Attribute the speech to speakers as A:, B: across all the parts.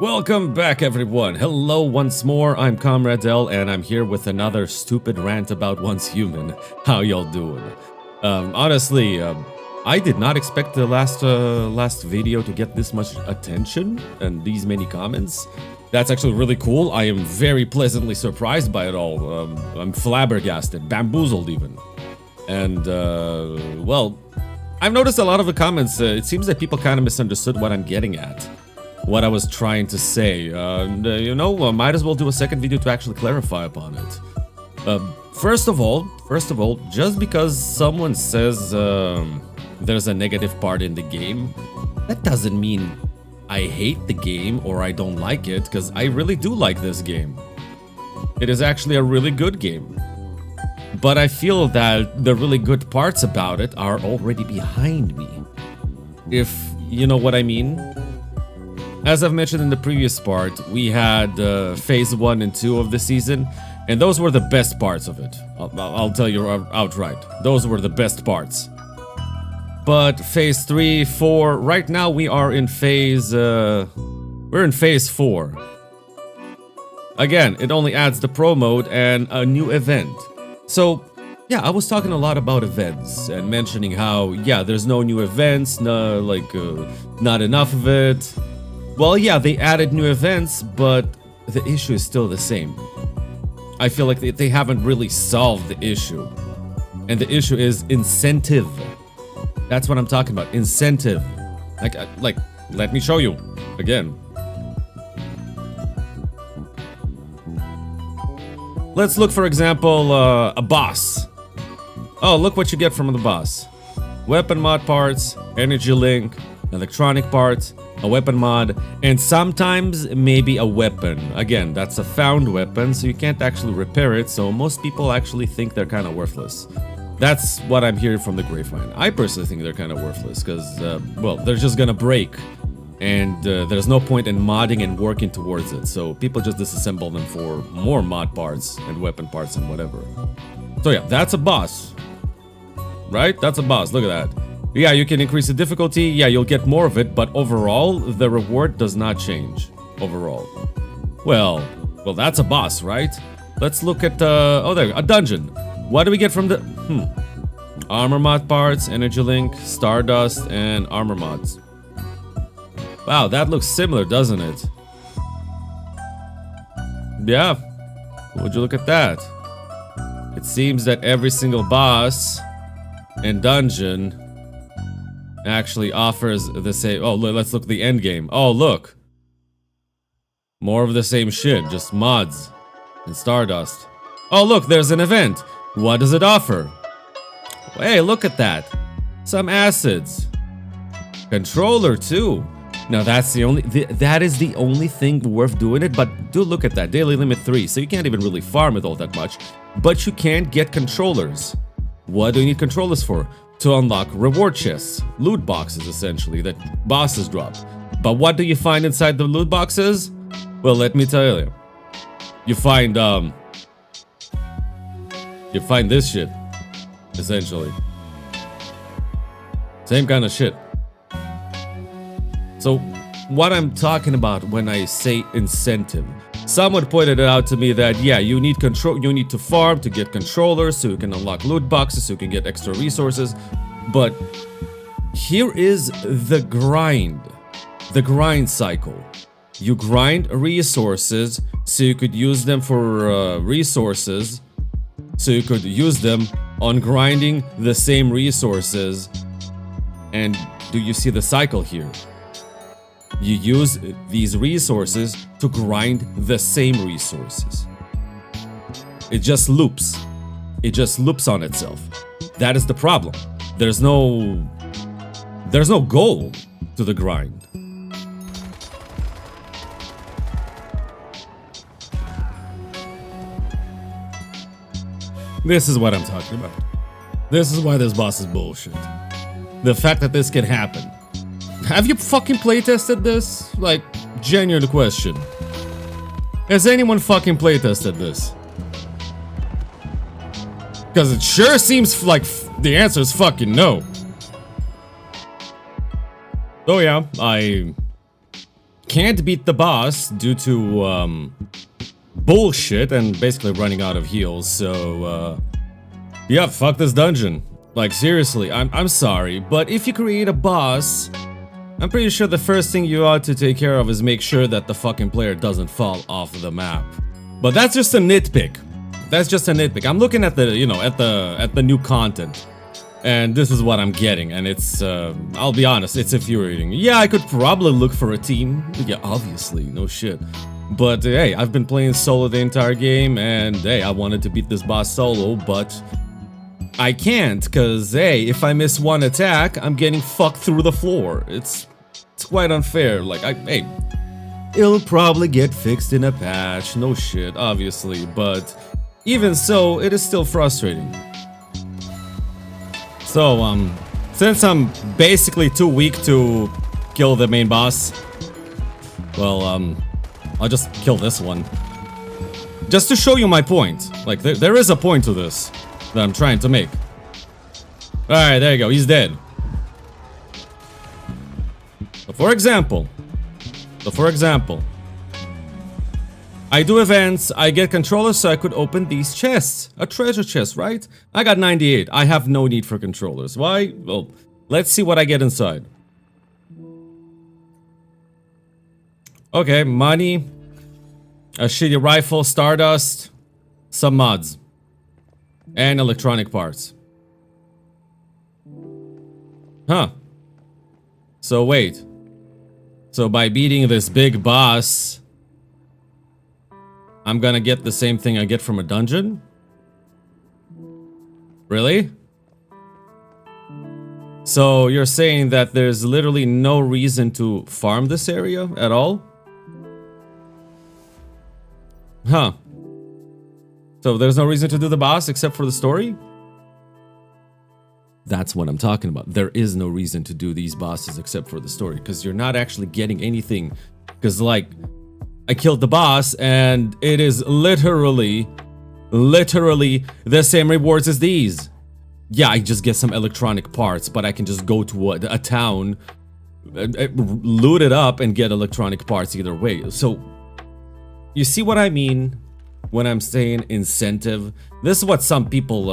A: Welcome back, everyone. Hello once more. I'm Comrade L, and I'm here with another stupid rant about Once Human. How y'all doing? Honestly, I did not expect the last video to get this much attention and these many comments. That's actually really cool. I am very pleasantly surprised by it all. I'm flabbergasted, bamboozled even. And, well, I've noticed a lot of the comments. It seems that people kind of misunderstood what I'm getting at. What I was trying to say. Might as well do a second video to actually clarify upon it. First of all, just because someone says there's a negative part in the game, that doesn't mean I hate the game or I don't like it, because I really do like this game. It is actually a really good game. But I feel that the really good parts about it are already behind me. If you know what I mean. As I've mentioned in the previous part, we had phase 1 and 2 of the season, and those were the best parts of it. I'll tell you outright. Those were the best parts. But phase 3, 4, right now we are in phase... we're in phase 4. Again, it only adds the pro mode and a new event. So, yeah, I was talking a lot about events and mentioning how, yeah, there's no new events, not enough of it. Well, yeah, they added new events, but the issue is still the same. I feel like they haven't really solved the issue. And the issue is incentive. That's what I'm talking about, incentive. Like, let me show you again. Let's look, for example, a boss. Oh, look what you get from the boss. Weapon mod parts, energy link, electronic parts, a weapon mod, and sometimes maybe a weapon. Again, that's a found weapon, so you can't actually repair it, so most people actually think they're kind of worthless. That's what I'm hearing from the grapevine. I personally think they're kind of worthless, because, well, they're just gonna break, and there's no point in modding and working towards it, so people just disassemble them for more mod parts and weapon parts and whatever. So yeah, that's a boss. Right? That's a boss, look at that. Yeah, you can increase the difficulty, yeah, you'll get more of it, but overall, the reward does not change. Overall. Well, that's a boss, right? Let's look at, oh there, a dungeon. What do we get from the, armor mod parts, energy link, stardust, and armor mods. Wow, that looks similar, doesn't it? Yeah, would you look at that? It seems that every single boss and dungeon actually offers the same. Oh, let's look at the end game. Oh, look. More of the same shit, just mods and stardust. Oh, look, there's an event. What does it offer? Hey, look at that. Some acids. Controller too. Now that's the only, that is the only thing worth doing it, but do look at that. Daily limit 3, so you can't even really farm it all that much. But you can get controllers. What do you need controllers for? To unlock reward chests, loot boxes essentially, that bosses drop. But what do you find inside the loot boxes? Well, let me tell you. You find this shit, essentially. Same kind of shit. So, what I'm talking about when I say incentive. Someone pointed it out to me that, yeah, you need to farm to get controllers, so you can unlock loot boxes, so you can get extra resources. But here is the grind cycle. You grind resources, so you could use them for resources, so you could use them on grinding the same resources. And do you see the cycle here? You use these resources to grind the same resources. It just loops. It just loops on itself. That is the problem. There's no goal to the grind. This is what I'm talking about. This is why this boss is bullshit. The fact that this can happen. Have you fucking playtested this? Like, genuine question. Has anyone fucking playtested this? Because it sure seems like the answer is fucking no. Oh yeah, I can't beat the boss due to bullshit and basically running out of heals. So yeah, fuck this dungeon. Like seriously, I'm sorry, but if you create a boss, I'm pretty sure the first thing you ought to take care of is make sure that the fucking player doesn't fall off the map. But that's just a nitpick. That's just a nitpick. I'm looking at the, you know, at the new content, and this is what I'm getting, and it's, I'll be honest, it's infuriating. Yeah, I could probably look for a team. Yeah, obviously, no shit. But hey, I've been playing solo the entire game, and hey, I wanted to beat this boss solo, but I can't, cause hey, if I miss one attack, I'm getting fucked through the floor. It's quite unfair. Like, hey, it'll probably get fixed in a patch, no shit, obviously, but even so, it is still frustrating. So, since I'm basically too weak to kill the main boss, well, I'll just kill this one. Just to show you my point. Like, there is a point to this that I'm trying to make. Alright, there you go, he's dead. So for example, I do events, I get controllers so I could open these chests. A treasure chest, right? I got 98. I have no need for controllers. Why? Well, let's see what I get inside. Okay, money, a shitty rifle, stardust, some mods, and electronic parts. Huh. So wait. So by beating this big boss, I'm gonna get the same thing I get from a dungeon? Really? So you're saying that there's literally no reason to farm this area at all? Huh. So there's no reason to do the boss except for the story? That's what I'm talking about. There is no reason to do these bosses except for the story, because you're not actually getting anything. Because, like, I killed the boss, and it is literally the same rewards as these. Yeah, I just get some electronic parts, but I can just go to a town, loot it up, and get electronic parts either way. So, you see what I mean when I'm saying incentive? This is what some people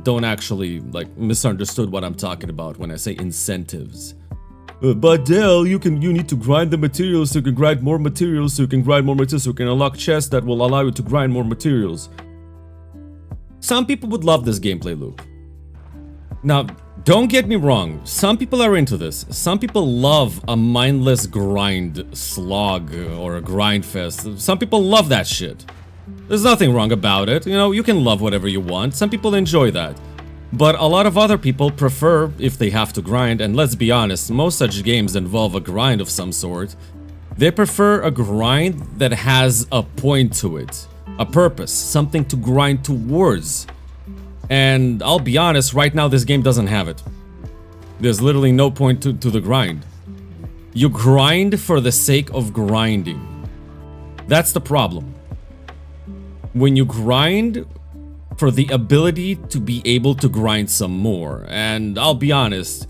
A: don't actually, like, misunderstood what I'm talking about when I say incentives. But Dell, you need to grind the materials so you can grind more materials so you can grind more materials so you can unlock chests that will allow you to grind more materials. Some people would love this gameplay loop. Now, don't get me wrong, some people are into this. Some people love a mindless grind slog or a grind fest. Some people love that shit. There's nothing wrong about it, you know, you can love whatever you want. Some people enjoy that. But a lot of other people prefer, if they have to grind, and let's be honest, most such games involve a grind of some sort. They prefer a grind that has a point to it, a purpose, something to grind towards. And I'll be honest, right now this game doesn't have it. There's literally no point to the grind. You grind for the sake of grinding. That's the problem. When you grind for the ability to be able to grind some more, and I'll be honest,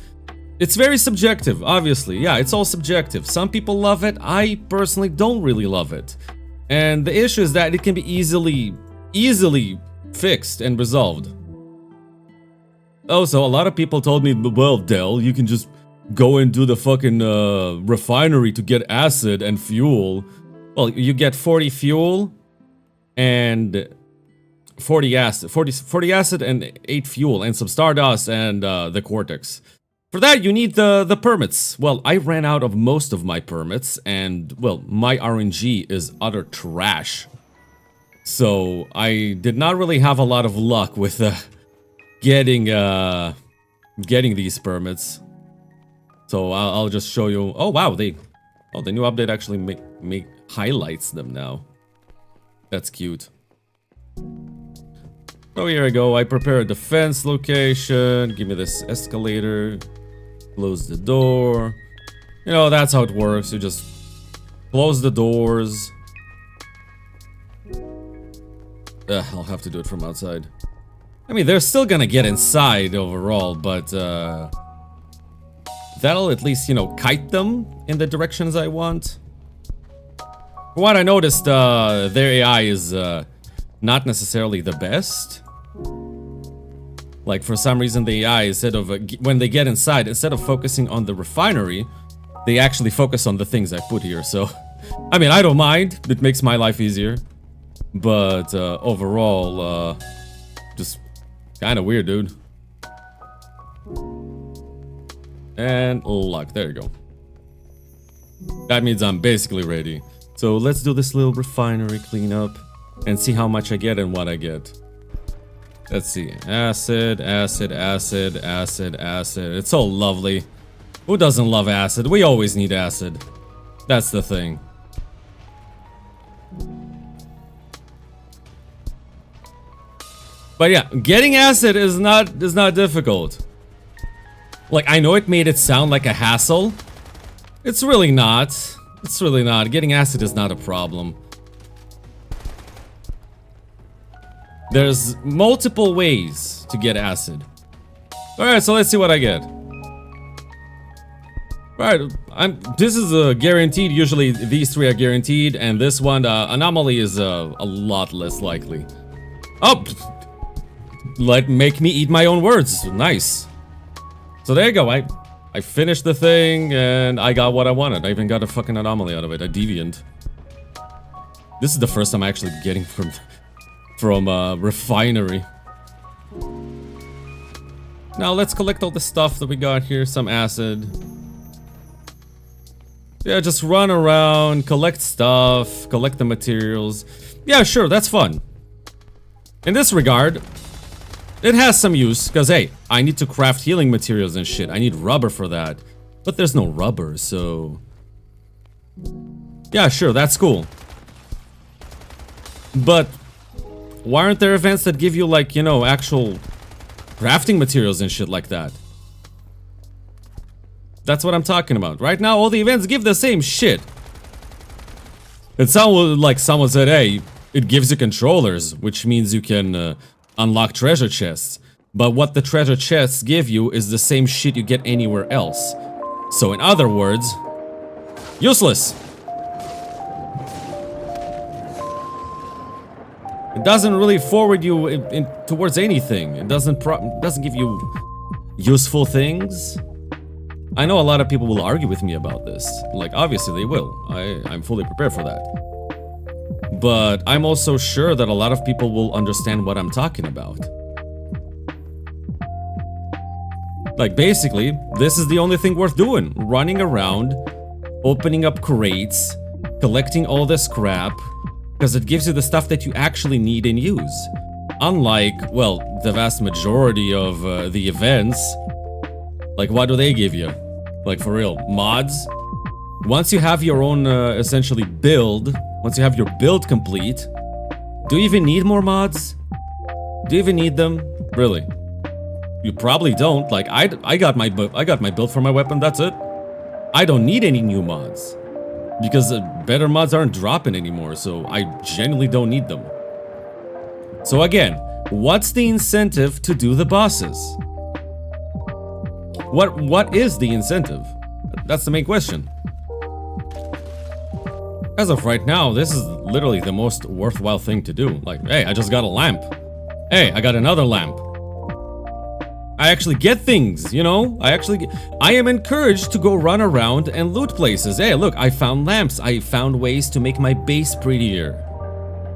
A: it's very subjective, obviously. Yeah, it's all subjective. Some people love it, I personally don't really love it. And the issue is that it can be easily fixed and resolved. Also, a lot of people told me, well, Dell, you can just go and do the fucking refinery to get acid and fuel. Well, you get 40 fuel and 40 acid and 8 fuel and some stardust and the cortex. For that, you need the permits. Well, I ran out of most of my permits, and, well, my RNG is utter trash. So, I did not really have a lot of luck with getting these permits. So, I'll just show you. Oh, wow, the new update actually highlights them now. That's cute. Oh, here I go. I prepare a defense location. Give me this escalator. Close the door. You know, that's how it works. You just close the doors. I'll have to do it from outside. I mean, they're still gonna get inside overall, but that'll at least, you know, kite them in the directions I want. From what I noticed, their AI is not necessarily the best. Like, for some reason, the AI, instead of when they get inside, instead of focusing on the refinery, they actually focus on the things I put here. So, I mean, I don't mind. It makes my life easier. But overall, just kind of weird, dude. And luck. There you go. That means I'm basically ready. So let's do this little refinery cleanup and see how much I get and what I get. Let's see. Acid, acid, acid, acid, acid. It's so lovely. Who doesn't love acid? We always need acid. That's the thing. But yeah, getting acid is not difficult. Like, I know it made it sound like a hassle. It's really not. It's really not. Getting acid is not a problem. There's multiple ways to get acid. Alright, so let's see what I get. Alright, this is guaranteed. Usually these three are guaranteed, and this one, anomaly, is a lot less likely. Oh! Make me eat my own words. Nice. So there you go. I finished the thing, and I got what I wanted. I even got a fucking anomaly out of it. A deviant. This is the first time I'm actually getting from refinery. Now let's collect all the stuff that we got here. Some acid. Yeah, just run around, collect stuff, collect the materials. Yeah, sure, that's fun. In this regard, it has some use, because hey, I need to craft healing materials and shit. I need rubber for that. But there's no rubber, so... yeah, sure, that's cool. But why aren't there events that give you, like, you know, actual crafting materials and shit like that? That's what I'm talking about. Right now, all the events give the same shit. It sounded like someone said, hey, it gives you controllers, which means you can unlock treasure chests. But what the treasure chests give you is the same shit you get anywhere else. So in other words, useless. It doesn't really forward you towards anything. It doesn't give you useful things. I know a lot of people will argue with me about this. Like, obviously they will. I'm fully prepared for that. But I'm also sure that a lot of people will understand what I'm talking about. Like, basically, this is the only thing worth doing. Running around, opening up crates, collecting all this crap, because it gives you the stuff that you actually need and use. Unlike, well, the vast majority of the events. Like, what do they give you? Like, for real, mods? Once you have your own, essentially, build, once you have your build complete, do you even need more mods? Do you even need them? Really? You probably don't. Like, I got my build for my weapon, that's it. I don't need any new mods. Because better mods aren't dropping anymore, so I genuinely don't need them. So again, what's the incentive to do the bosses? What is the incentive? That's the main question. As of right now, this is literally the most worthwhile thing to do. Like, hey, I just got a lamp. Hey, I got another lamp. I actually get things, you know? I am encouraged to go run around and loot places. Hey, look, I found lamps. I found ways to make my base prettier.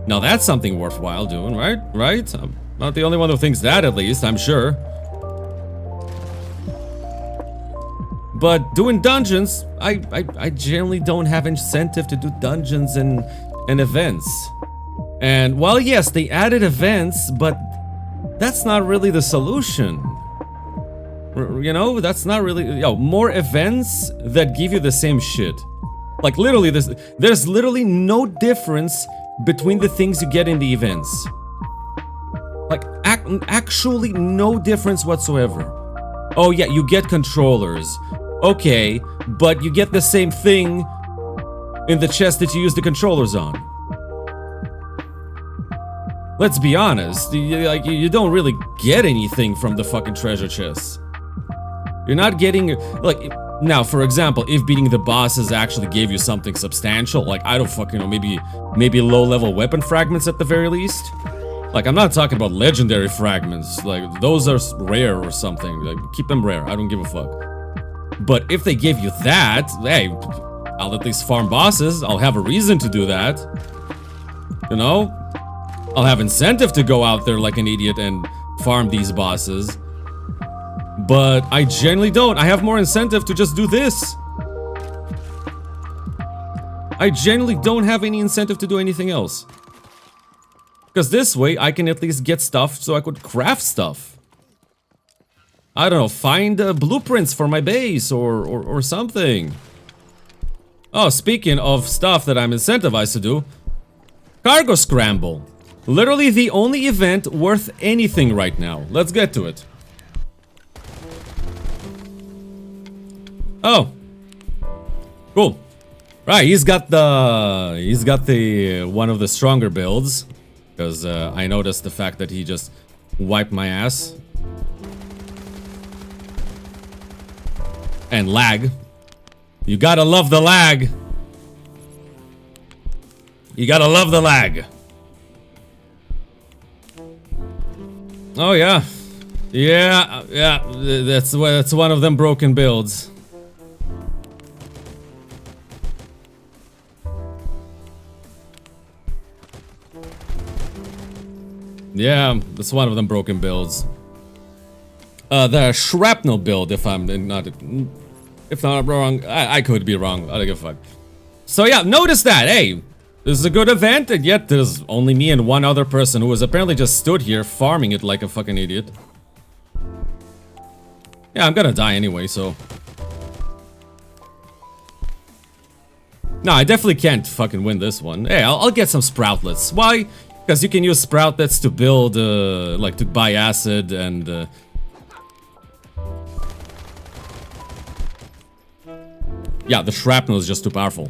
A: Now that's something worthwhile doing, right? Right? I'm not the only one who thinks that, at least, I'm sure. But doing dungeons, I generally don't have incentive to do dungeons and events. And while yes, they added events, but that's not really the solution. You know, that's not really, more events that give you the same shit. Like literally, there's literally no difference between the things you get in the events. Like actually no difference whatsoever. Oh yeah, you get controllers. Okay, but you get the same thing in the chest that you use the controllers on. Let's be honest, you don't really get anything from the fucking treasure chests. You're not getting, like, Now, for example, if beating the bosses actually gave you something substantial, like, I don't fucking know, maybe low-level weapon fragments at the very least. Like, I'm not talking about legendary fragments, like, those are rare or something, like, keep them rare, I don't give a fuck. But if they give you that, hey, I'll at least farm bosses, I'll have a reason to do that. You know? I'll have incentive to go out there like an idiot and farm these bosses. But I generally don't. I have more incentive to just do this. I generally don't have any incentive to do anything else. Because this way, I can at least get stuff so I could craft stuff. I don't know, find blueprints for my base or something. Oh, speaking of stuff that I'm incentivized to do. Cargo Scramble. Literally the only event worth anything right now. Let's get to it. Oh, cool. Right, he's got the one of the stronger builds, because I noticed the fact that he just wiped my ass. And lag. You gotta love the lag. You gotta love the lag. Oh yeah, yeah. That's one of them broken builds. Yeah, that's one of them broken builds. The shrapnel build, if I'm not wrong, I could be wrong. I don't give a fuck. So yeah, notice that. Hey, this is a good event, and yet there's only me and one other person who has apparently just stood here farming it like a fucking idiot. Yeah, I'm gonna die anyway, so. No, I definitely can't fucking win this one. Hey, I'll get some sproutlets. Why? Because you can use sproutlets to build, like to buy acid and... Yeah, the shrapnel is just too powerful.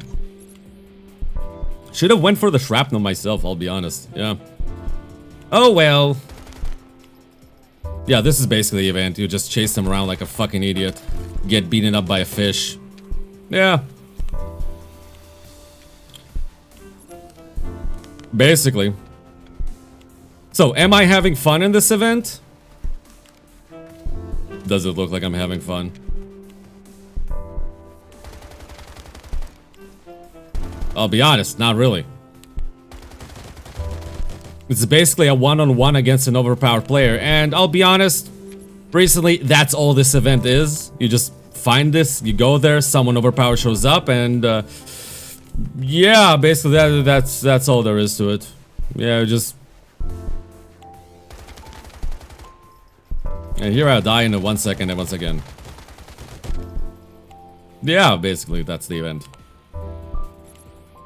A: Should have went for the shrapnel myself, I'll be honest. Yeah. Oh well. Yeah, this is basically the event. You just chase them around like a fucking idiot. Get beaten up by a fish. Yeah. Basically. So, am I having fun in this event? Does it look like I'm having fun? I'll be honest, not really. It's basically a one-on-one against an overpowered player, and I'll be honest, recently, that's all this event is. You just find this, you go there, someone overpowered shows up, and yeah, basically that's all there is to it. Yeah, just... And here I'll die in 1 second and once again. Yeah, basically that's the event.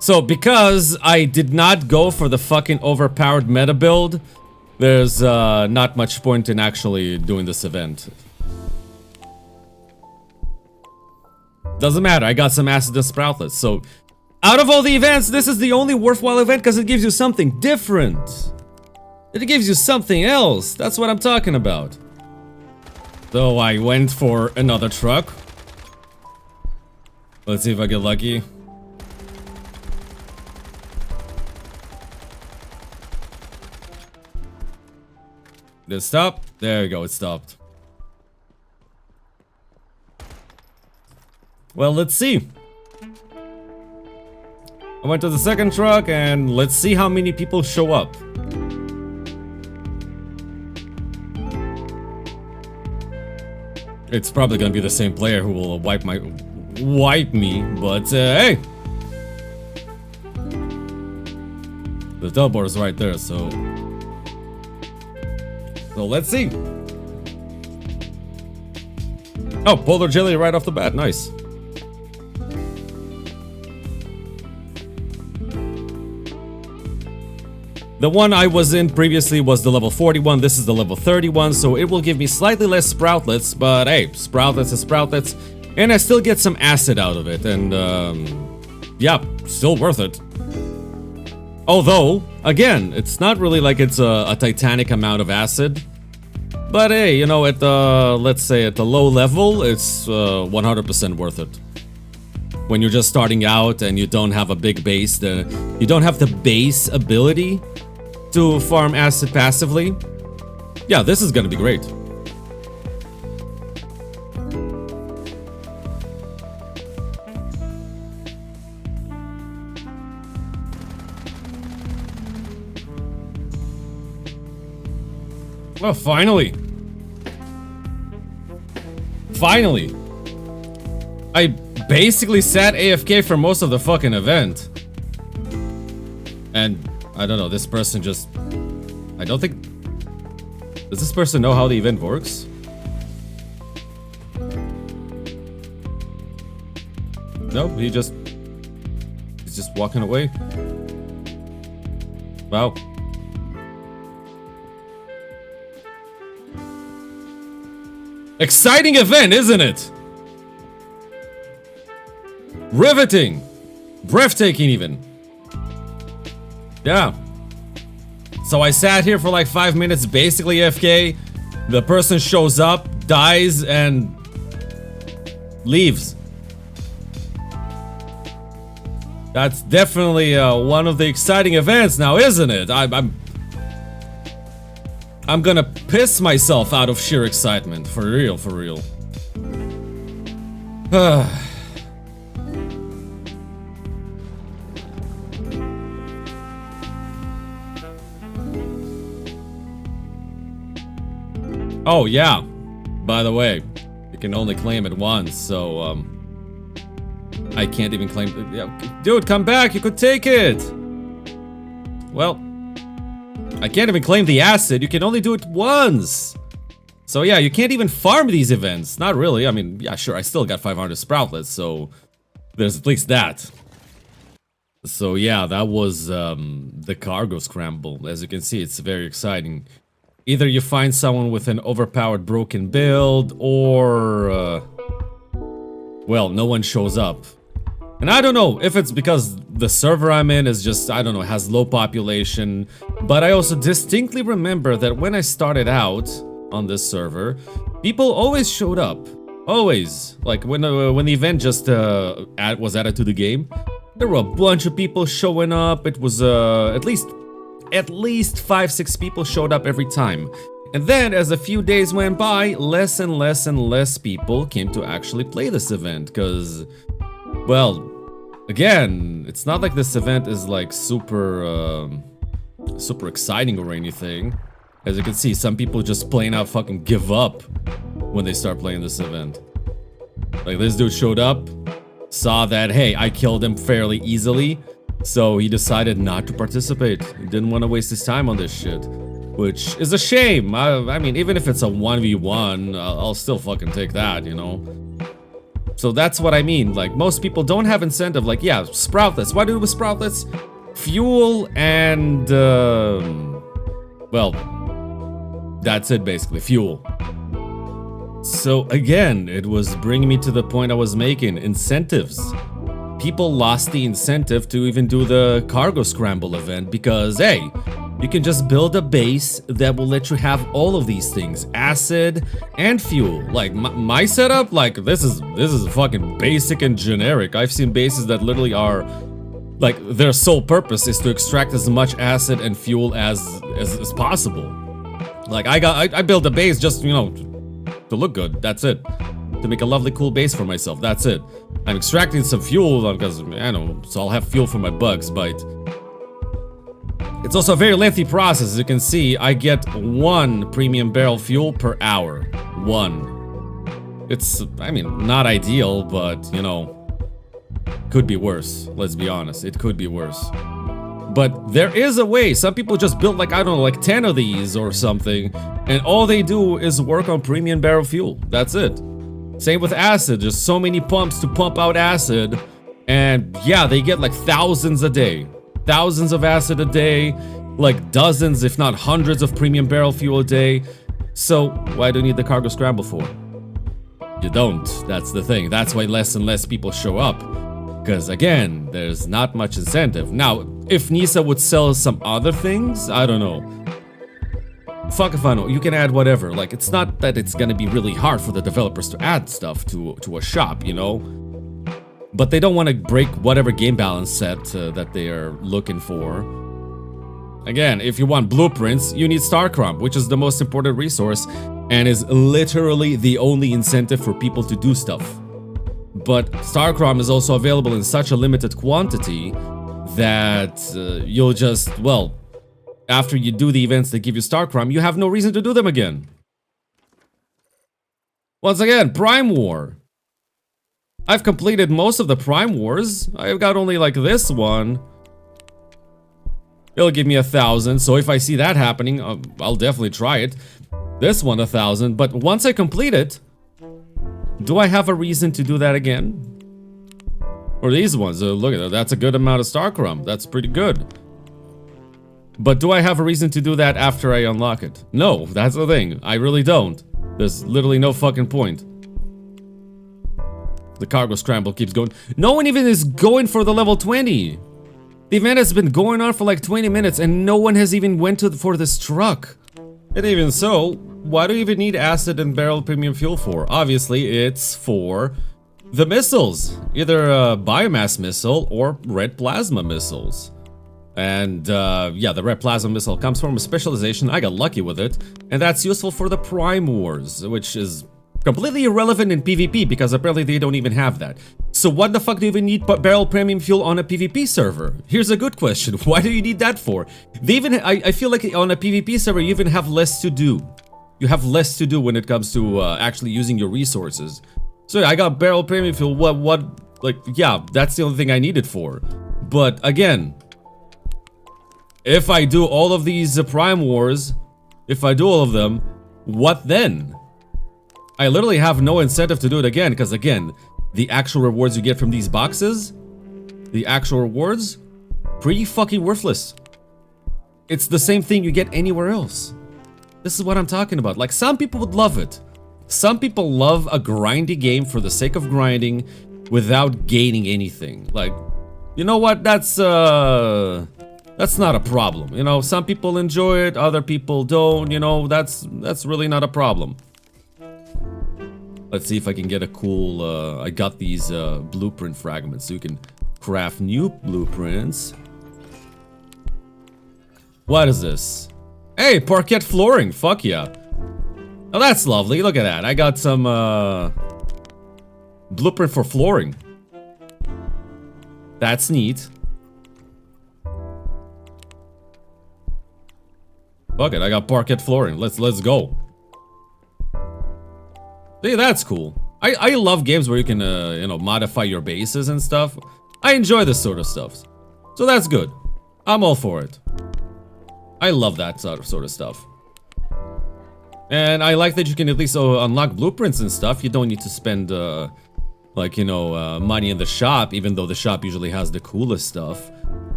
A: So, because I did not go for the fucking overpowered meta build, there's not much point in actually doing this event. Doesn't matter, I got some acid and sproutlets, so... Out of all the events, this is the only worthwhile event because it gives you something different. It gives you something else, that's what I'm talking about. So I went for another truck. Let's see if I get lucky. Did it stop? There you go, it stopped. Well, let's see. I went to the second truck and let's see how many people show up. It's probably gonna be the same player who will wipe me, but hey! The teleport is right there, so let's see. Oh, polar jelly right off the bat, nice. The one I was in previously was the level 41, this is the level 31, so it will give me slightly less sproutlets, but hey, sproutlets is sproutlets, and I still get some acid out of it, and yeah, still worth it. Although, again, it's not really like it's a titanic amount of acid, But hey, you know, at the, let's say at the low level, it's 100% worth it. When you're just starting out and you don't have a big base, you don't have the base ability to farm acid passively. Yeah, this is gonna be great. Well, finally. Finally. I basically sat AFK for most of the fucking event. And, I don't know, this person just... I don't think... Does this person know how the event works? No, he's just walking away. Wow. Exciting event, isn't it? Riveting. Breathtaking even. Yeah. So I sat here for like 5 minutes, basically AFK. The person shows up, dies, and leaves. That's definitely one of the exciting events now, isn't it? I'm gonna piss myself out of sheer excitement. For real, for real. Oh, yeah. By the way, you can only claim it once, so, I can't even claim... Dude, come back! You could take it! Well... I can't even claim the acid, you can only do it once! So yeah, you can't even farm these events. Not really, I mean, yeah, sure, I still got 500 sproutlets, so... There's at least that. So yeah, that was, the cargo scramble. As you can see, it's very exciting. Either you find someone with an overpowered broken build, or... well, no one shows up. And I don't know if it's because the server I'm in is just, I don't know, has low population. But I also distinctly remember that when I started out on this server, people always showed up. Always. Like when the event just was added to the game, there were a bunch of people showing up. It was at least 5-6 people showed up every time. And then as a few days went by, less and less and less people came to actually play this event, because, well, again, it's not like this event is like super exciting or anything. As you can see, some people just plain out fucking give up when they start playing this event. Like this dude showed up, saw that, hey, I killed him fairly easily, so he decided not to participate. He didn't want to waste his time on this shit, which is a shame. I mean, even if it's a 1v1, I'll still fucking take that, you know? So that's what I mean, like, most people don't have incentive, like, yeah, sproutlets. What do with sproutlets? Fuel and, well, that's it basically, fuel. So again, it was bringing me to the point I was making, incentives. People lost the incentive to even do the cargo scramble event because, hey, you can just build a base that will let you have all of these things, acid and fuel. Like my setup, like this is fucking basic and generic. I've seen bases that literally are like their sole purpose is to extract as much acid and fuel as possible. Like I built a base just, you know, to look good. That's it. To make a lovely cool base for myself. That's it. I'm extracting some fuel because, I don't know, so I'll have fuel for my bugs, but it's also a very lengthy process. As you can see, I get 1 premium barrel fuel per hour. 1. It's, I mean, not ideal, but, you know, could be worse. Let's be honest. It could be worse. But there is a way. Some people just build like, I don't know, like 10 of these or something, and all they do is work on premium barrel fuel. That's it. Same with acid. There's so many pumps to pump out acid, and yeah, they get like thousands a day. Thousands of acid a day, like dozens if not hundreds of premium barrel fuel a day. So why do you need the cargo scramble for? You don't. That's the thing. That's why less and less people show up. Because again, there's not much incentive. Now, if Nisa would sell some other things, I don't know. fuck if I know. You can add whatever. Like, it's not that it's gonna be really hard for the developers to add stuff to a shop, you know? But they don't want to break whatever game balance set that they are looking for. Again, if you want blueprints, you need Starcom, which is the most important resource and is literally the only incentive for people to do stuff. But Starcom is also available in such a limited quantity that you'll just, well, after you do the events that give you Starcom, you have no reason to do them again. Once again, Prime War. I've completed most of the Prime Wars. I've got only like this one. It'll give me 1,000, so if I see that happening, I'll definitely try it. This one 1,000, but once I complete it, do I have a reason to do that again? Or these ones, look at that, that's a good amount of Starcom. That's pretty good. But do I have a reason to do that after I unlock it? No, that's the thing. I really don't. There's literally no fucking point. The cargo scramble keeps going. No one even is going for the level 20. The event has been going on for like 20 minutes and no one has even went for this truck. And even so, why do you even need acid and barrel premium fuel for? Obviously, it's for the missiles. Either a biomass missile or red plasma missiles. And yeah, the red plasma missile comes from a specialization. I got lucky with it. And that's useful for the Prime Wars, which is completely irrelevant in PvP because apparently they don't even have that. So what the fuck do you even need barrel premium fuel on a PvP server? Here's a good question. Why do you need that for? They even, I feel like on a PvP server you even have less to do. You have less to do when it comes to actually using your resources. So yeah, I got barrel premium fuel. Like, yeah, that's the only thing I need it for. But again, if I do all of these Prime Wars, if I do all of them, what then? I literally have no incentive to do it again, because again, the actual rewards you get from these boxes, the actual rewards, pretty fucking worthless. It's the same thing you get anywhere else. This is what I'm talking about. Like, some people would love it. Some people love a grindy game for the sake of grinding without gaining anything. Like, you know what? That's not a problem. You know, some people enjoy it, other people don't. You know, that's really not a problem. Let's see if I can get a cool, I got these blueprint fragments, so you can craft new blueprints. What is this? Hey, parquet flooring, fuck yeah. Oh, that's lovely, look at that. I got some, blueprint for flooring. That's neat. Fuck it, I got parquet flooring, let's go. Hey, that's cool. I love games where you can, you know, modify your bases and stuff. I enjoy this sort of stuff. So that's good. I'm all for it. I love that sort of stuff. And I like that you can at least unlock blueprints and stuff. You don't need to spend, like, you know, money in the shop, even though the shop usually has the coolest stuff.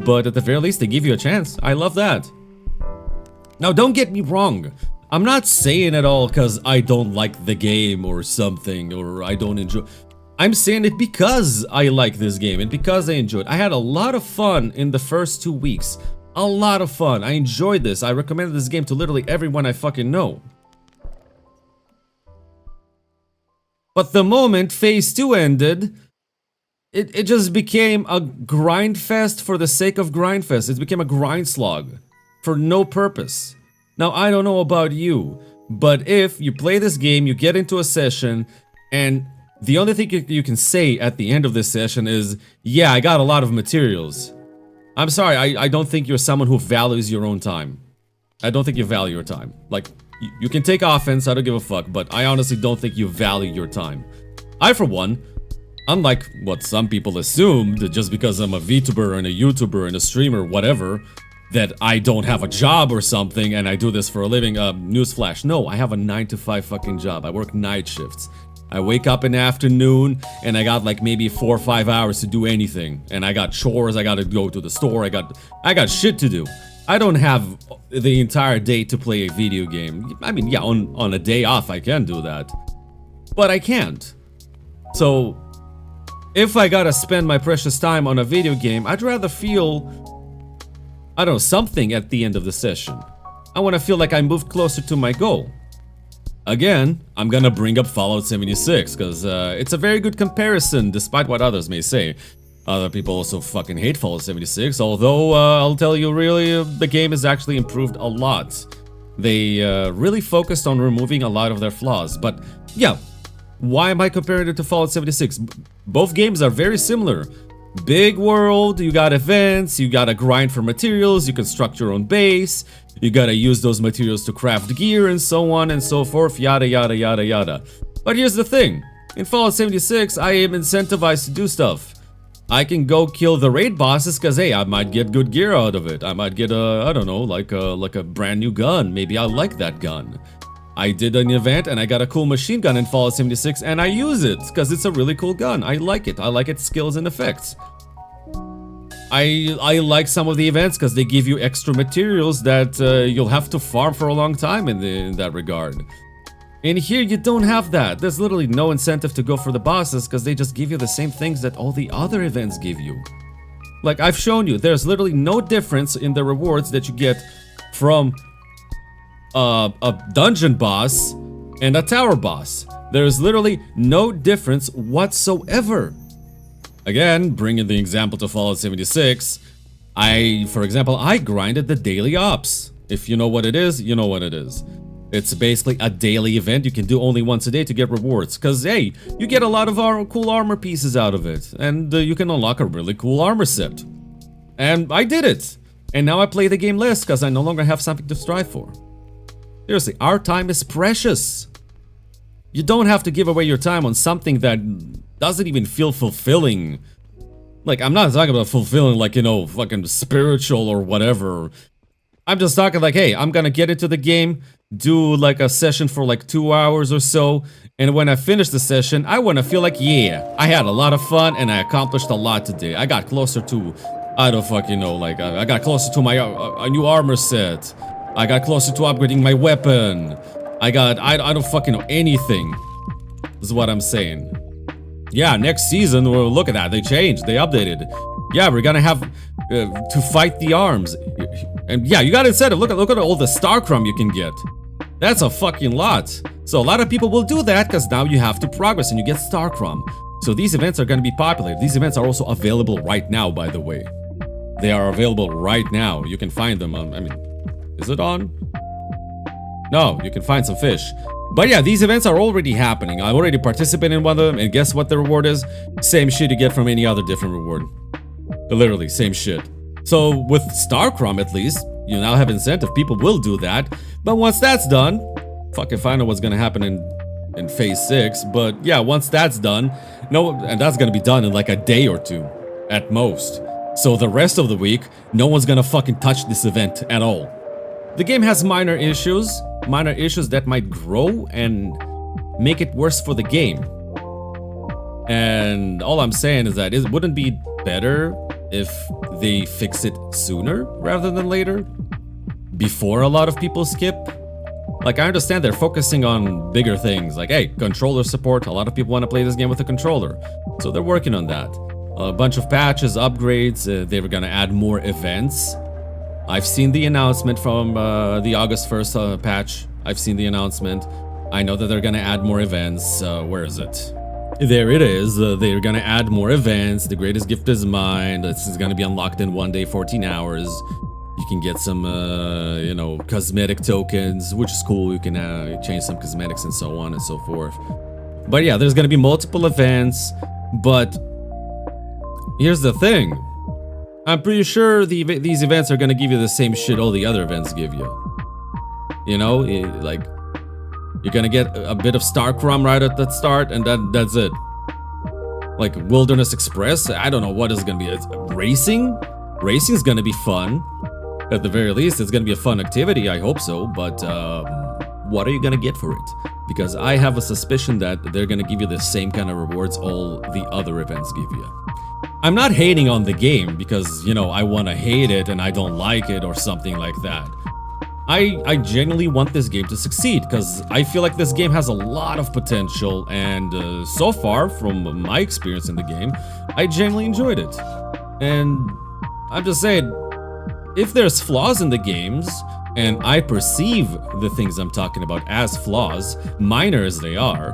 A: But at the very least, they give you a chance. I love that. Now, don't get me wrong. I'm not saying it all because I don't like the game or something, or I don't enjoy. I'm saying it because I like this game and because I enjoy it. I had a lot of fun in the first 2 weeks. A lot of fun. I enjoyed this. I recommended this game to literally everyone I fucking know. But the moment Phase 2 ended, it just became a grindfest for the sake of grindfest. It became a grind slog for no purpose. Now, I don't know about you, but if you play this game, you get into a session, and the only thing you can say at the end of this session is, yeah, I got a lot of materials. I'm sorry, I don't think you're someone who values your own time. I don't think you value your time. Like, you can take offense, I don't give a fuck, but I honestly don't think you value your time. I, for one, unlike what some people assumed, that just because I'm a Vtuber and a YouTuber and a streamer, whatever, that I don't have a job or something and I do this for a living, newsflash, no, I have a 9-to-5 fucking job. I work night shifts. I wake up in the afternoon and I got like maybe 4 or 5 hours to do anything. And I got chores, I gotta go to the store, I got shit to do. I don't have the entire day to play a video game. I mean, yeah, on a day off I can do that. But I can't. So, if I gotta spend my precious time on a video game, I'd rather feel, I don't know, something at the end of the session. I want to feel like I moved closer to my goal. Again, I'm gonna bring up Fallout 76, because it's a very good comparison, despite what others may say. Other people also fucking hate Fallout 76, although I'll tell you really, the game has actually improved a lot. They really focused on removing a lot of their flaws, but yeah, why am I comparing it to Fallout 76? Both games are very similar. Big world, you got events, you gotta grind for materials, you construct your own base, you gotta use those materials to craft gear and so on and so forth, yada yada yada yada. But here's the thing, in Fallout 76 I am incentivized to do stuff. I can go kill the raid bosses cause hey, I might get good gear out of it. I might get a, I don't know, like a brand new gun, maybe I like that gun. I did an event and I got a cool machine gun in Fallout 76 and I use it because it's a really cool gun. I like its skills and effects. I like some of the events because they give you extra materials that you'll have to farm for a long time in that regard. In here you don't have that. There's literally no incentive to go for the bosses because they just give you the same things that all the other events give you. Like I've shown you, there's literally no difference in the rewards that you get from a dungeon boss and a tower boss. There's literally no difference whatsoever. Again, bringing the example to Fallout 76, for example, I grinded the daily ops. If you know what it is, you know what it is. It's basically a daily event you can do only once a day to get rewards. Cause hey, you get a lot of cool armor pieces out of it, and you can unlock a really cool armor set. And I did it. And now I play the game less cause I no longer have something to strive for. Seriously, our time is precious. You don't have to give away your time on something that doesn't even feel fulfilling. Like, I'm not talking about fulfilling like, you know, fucking spiritual or whatever. I'm just talking like, hey, I'm gonna get into the game, do like a session for like 2 hours or so, and when I finish the session, I wanna feel like, yeah, I had a lot of fun and I accomplished a lot today. I got closer to, I don't fucking know, like, I got closer to my a new armor set. I got closer to upgrading my weapon. I don't fucking know anything. This is what I'm saying. Yeah, next season, well, look at that, they changed, they updated. Yeah, we're gonna have to fight the arms. And yeah, you got incentive, look at all the Starcom you can get. That's a fucking lot. So a lot of people will do that because now you have to progress and you get Starcom. So these events are gonna be popular. These events are also available right now, by the way. They are available right now. You can find them on, I mean, is it on? No, you can find some fish. But yeah, these events are already happening. I already participated in one of them, and guess what the reward is? Same shit you get from any other different reward. Literally, same shit. So with Starcom at least, you now have incentive. People will do that. But once that's done, fucking find out what's gonna happen in phase 6. But yeah, once that's done, no, and that's gonna be done in like a day or two at most. So the rest of the week, no one's gonna fucking touch this event at all. The game has minor issues that might grow and make it worse for the game. And all I'm saying is that it wouldn't be better if they fix it sooner rather than later, before a lot of people skip. Like, I understand they're focusing on bigger things, like, hey, controller support. A lot of people want to play this game with a controller, so they're working on that. A bunch of patches, upgrades, they were gonna add more events. I've seen the announcement from the August 1st patch. I've seen the announcement. I know that they're gonna add more events. Where is it? There it is. They're gonna add more events. The greatest gift is mine. This is gonna be unlocked in 1 day, 14 hours. You can get some, you know, cosmetic tokens, which is cool. You can change some cosmetics and so on and so forth. But yeah, there's gonna be multiple events. But here's the thing. I'm pretty sure these events are gonna give you the same shit all the other events give you. You know, like, you're gonna get a bit of Starcom right at the start, and that's it. Like Wilderness Express, I don't know what is gonna be. It's racing? Racing's gonna be fun. At the very least, it's gonna be a fun activity, I hope so, but what are you gonna get for it? Because I have a suspicion that they're gonna give you the same kind of rewards all the other events give you. I'm not hating on the game because, you know, I want to hate it and I don't like it or something like that. I genuinely want this game to succeed because I feel like this game has a lot of potential, and so far, from my experience in the game, I genuinely enjoyed it. And I'm just saying, if there's flaws in the games, And I perceive the things I'm talking about as flaws, minor as they are,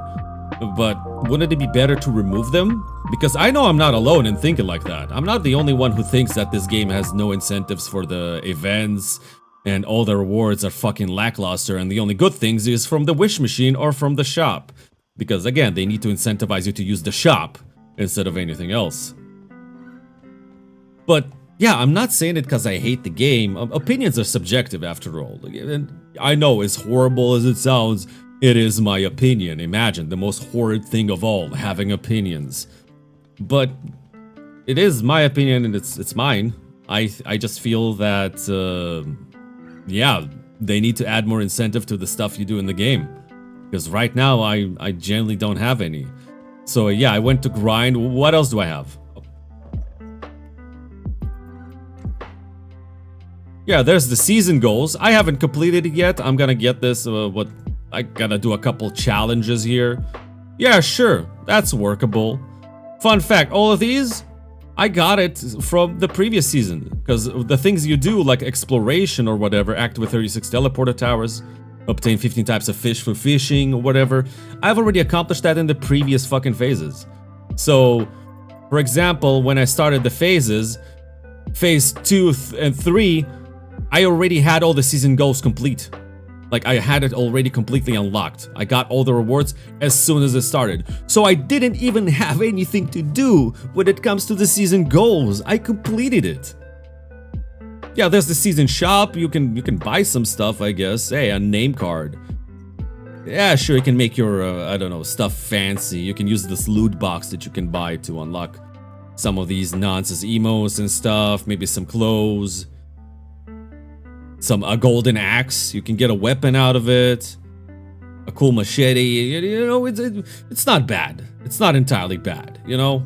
A: but wouldn't it be better to remove them? Because I know I'm not alone in thinking like that. I'm not the only one who thinks that this game has no incentives for the events, and all the rewards are fucking lackluster, and the only good things is from the wish machine or from the shop. Because again, they need to incentivize you to use the shop instead of anything else. But yeah, I'm not saying it because I hate the game. Opinions are subjective after all. And I know, as horrible as it sounds, it is my opinion. Imagine the most horrid thing of all, having opinions. But it is my opinion and it's mine. I just feel that, yeah, they need to add more incentive to the stuff you do in the game. Because right now, I generally don't have any. So yeah, I went to grind. What else do I have? Yeah, there's the season goals. I haven't completed it yet. I'm gonna get this, I gotta do a couple challenges here. Yeah, sure, that's workable. Fun fact, all of these, I got it from the previous season. Because the things you do, like exploration or whatever, activate 36 teleporter towers, obtain 15 types of fish for fishing or whatever, I've already accomplished that in the previous fucking phases. So, for example, when I started the phases, phase 2 and 3, I already had all the season goals complete. Like, I had it already completely unlocked. I got all the rewards as soon as it started. So I didn't even have anything to do when it comes to the season goals. I completed it. Yeah, there's the season shop. You can buy some stuff, I guess. Hey, a name card. Yeah, sure, you can make your, I don't know, stuff fancy. You can use this loot box that you can buy to unlock some of these nonsense emotes and stuff. Maybe some clothes. A golden axe, you can get a weapon out of it. A cool machete, you know, it's not bad. It's not entirely bad, you know?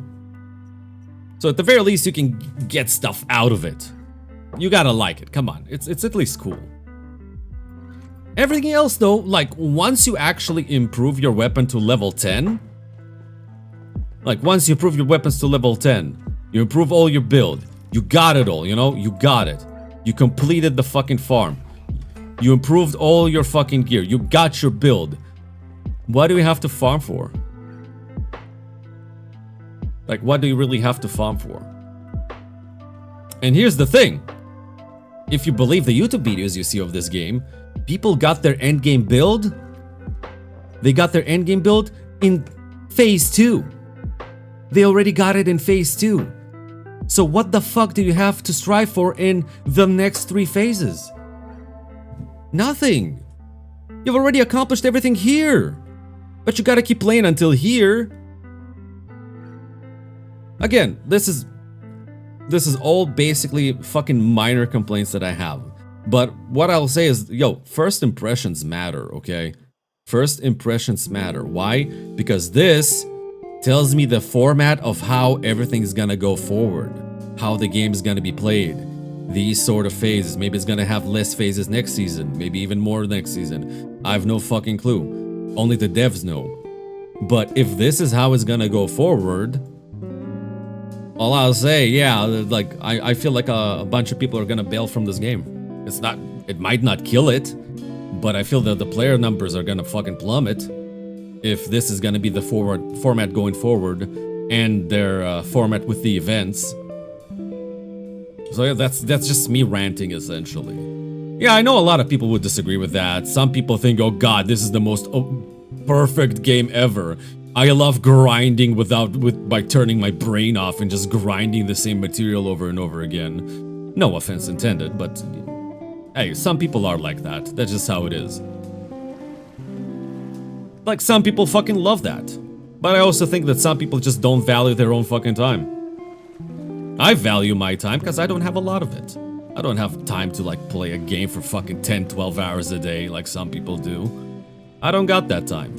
A: So at the very least, you can get stuff out of it. You gotta like it, come on, it's at least cool. Everything else though, like once you actually improve your weapon to level 10, like once you improve your weapons to level 10, you improve all your build, you got it all, you know, you got it. You completed the fucking farm. You improved all your fucking gear. You got your build. What do you have to farm for? Like, what do you really have to farm for? And here's the thing. If you believe the YouTube videos you see of this game, people got their endgame build. They got their endgame build in phase 2. They already got it in phase 2. So what the fuck do you have to strive for in the next 3 phases? Nothing. You've already accomplished everything here. But you gotta keep playing until here. Again, this is all basically fucking minor complaints that I have. But what I'll say is, yo, first impressions matter, okay? First impressions matter. Why? Because this tells me the format of how everything's gonna go forward, how the game's gonna be played, these sort of phases. Maybe it's gonna have less phases next season, maybe even more next season. I have no fucking clue. Only the devs know. But if this is how it's gonna go forward, all I'll say, yeah, like I feel like a bunch of people are gonna bail from this game. It might not kill it, but I feel that the player numbers are gonna fucking plummet if this is gonna be the format going forward and their format with the events. So yeah, that's just me ranting essentially. Yeah, I know a lot of people would disagree with that. Some people think, oh god, this is the most perfect game ever. I love grinding by turning my brain off and just grinding the same material over and over again. No offense intended, but hey, some people are like that. That's just how it is. Like, some people fucking love that. But I also think that some people just don't value their own fucking time. I value my time because I don't have a lot of it. I don't have time to, like, play a game for fucking 10, 12 hours a day like some people do. I don't got that time.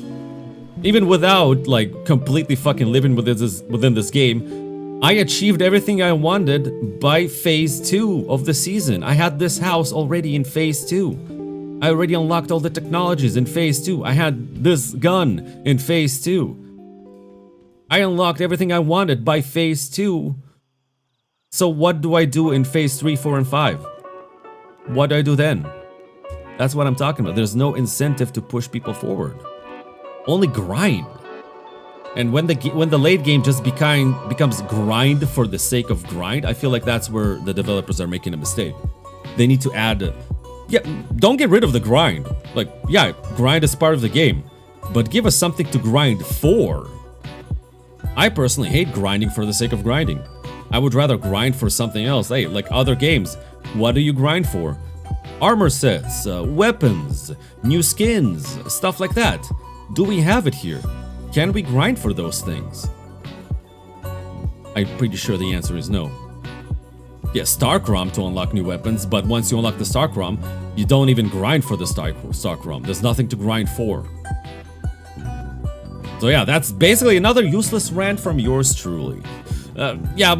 A: Even without, like, completely fucking living within this game, I achieved everything I wanted by phase 2 of the season. I had this house already in phase 2. I already unlocked all the technologies in phase 2. I had this gun in phase 2. I unlocked everything I wanted by phase 2. So what do I do in phase 3, 4, and 5? What do I do then? That's what I'm talking about. There's no incentive to push people forward. Only grind. And when the late game just becomes grind for the sake of grind, I feel like that's where the developers are making a mistake. They need to add, yeah, don't get rid of the grind. Like, yeah, grind is part of the game, but give us something to grind for. I personally hate grinding for the sake of grinding. I would rather grind for something else. Hey, like other games, what do you grind for? Armor sets, weapons, new skins, stuff like that. Do we have it here? Can we grind for those things? I'm pretty sure the answer is no. Yeah, Starcom to unlock new weapons, but once you unlock the Starcom, you don't even grind for the Starcom. There's nothing to grind for. So yeah, that's basically another useless rant from yours truly. Yeah,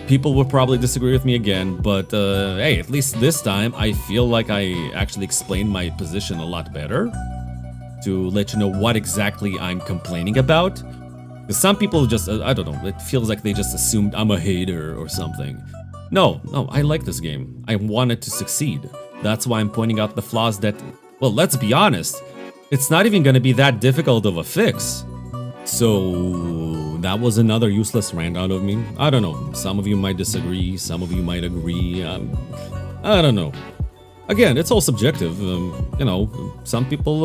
A: people will probably disagree with me again, but hey, at least this time I feel like I actually explained my position a lot better to let you know what exactly I'm complaining about. Because some people just, I don't know, it feels like they just assumed I'm a hater or something. No, I like this game. I want it to succeed. That's why I'm pointing out the flaws that, well, let's be honest, it's not even gonna be that difficult of a fix. So that was another useless rant out of me. I don't know, some of you might disagree, some of you might agree, I don't know. Again, it's all subjective. You know, some people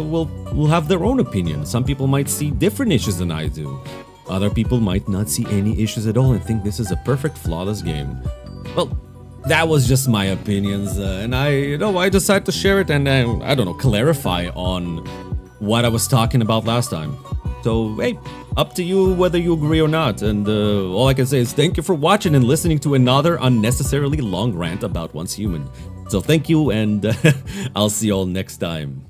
A: will have their own opinion. Some people might see different issues than I do. Other people might not see any issues at all and think this is a perfect, flawless game. Well, that was just my opinions, and I decided to share it and I don't know, clarify on what I was talking about last time. So, hey, up to you whether you agree or not. And all I can say is thank you for watching and listening to another unnecessarily long rant about Once Human. So thank you, and I'll see you all next time.